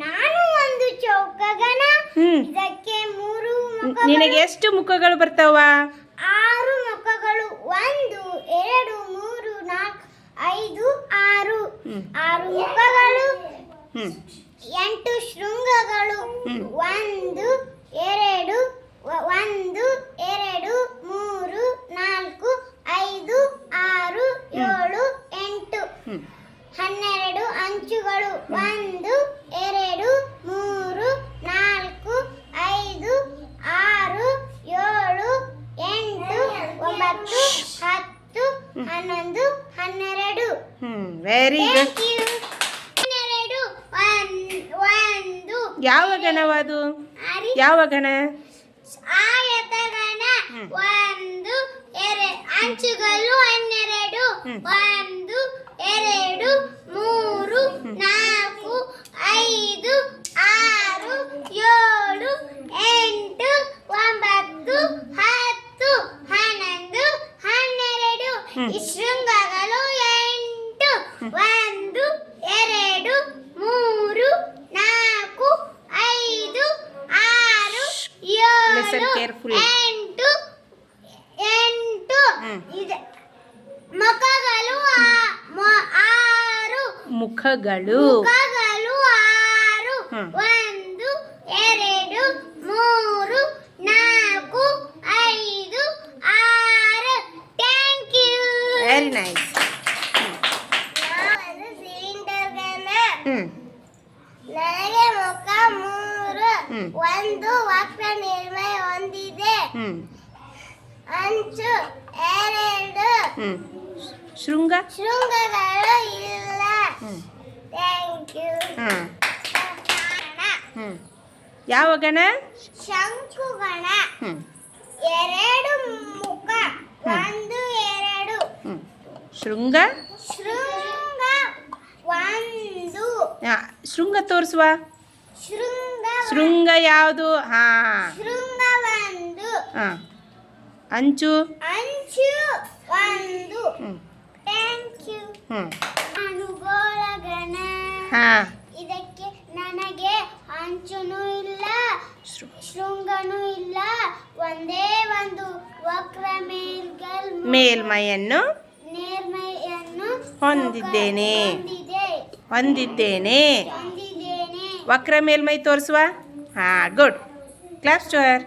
ನಾನು ಒಂದು ಚೌಕಗಣ. ಇದಕ್ಕೆ 3 ಮುಖಗಳು. ನಿನಗೆ ಎಷ್ಟು ಮುಖಗಳು ಬರ್ತಾವ? 6 ಮುಖಗಳು. 1 2 3 4 5 6. 6 ಮುಖಗಳು. 8 ಶೃಂಗಗಳು. 1 2 1 2 3 4 5 6 7 8. 12 ಅಂಚುಗಳು. 1 2 3 4 5 6 7 8 9 10 11 12. Very good. 12 1 ಯಾವ ಗಣವಾದು? ಯಾವ ಗಣ? ಆಯತಗಣ. 1 2 ಅಂಚುಗಳು. 12 1 2 3 4 5 6 7 8 9 10 11 12. ಈ ಶೃಂಗಗಳು 8. 1 2 3 4 5 6 Listen 7 carefully. 8 ಇದೆ. ಮುಖಗಳು 6. ಮುಖಗಳು. ಮುಖಗಳು 6. 1 2 3 4 5 6. Thank you. Very nice. Cylinder ಗಣ. ನನಗೆ ಮುಖ 3. 1 ವಕ್ರ ಮೇಲ್ಮೈ ಹೊಂದಿದೆ. ಅಂಚು 2. ಶೃಂಗ. ಶೃಂಗಗಳು ಇಲ್ಲ. Thank you. ಯಾವ ಗಣ? ಶಂಕುಗಣ. 2 ಮುಖ. 1 2. ಶೃಂಗ. ಶೃಂಗ 1. ಶೃಂಗ ತೋರಿಸುವ. ಶೃಂಗ ಶೃಂಗ ಯಾವುದು? ಹಾ. ಶೃಂಗ 1. ಅಂಚು. ಅಂಚು 1. Thank you. ಅನುಗೋಳಗಣ. ಹಾ. ಇದಕ್ಕೆ ನನಗೆ ಅಂಚುನೂ ಇಲ್ಲ, ಶೃಂಗನೂ ಇಲ್ಲ. ಒಂದೇ ಒಂದು ವಕ್ರ ಮೇಲ್ಮೈಯನ್ನು ಹೊಂದಿದ್ದೇನೆ. ವಕ್ರ ಮೇಲ್ಮೈ ತೋರಿಸುವ. ಹಾ, ಗುಡ್. Claps to her.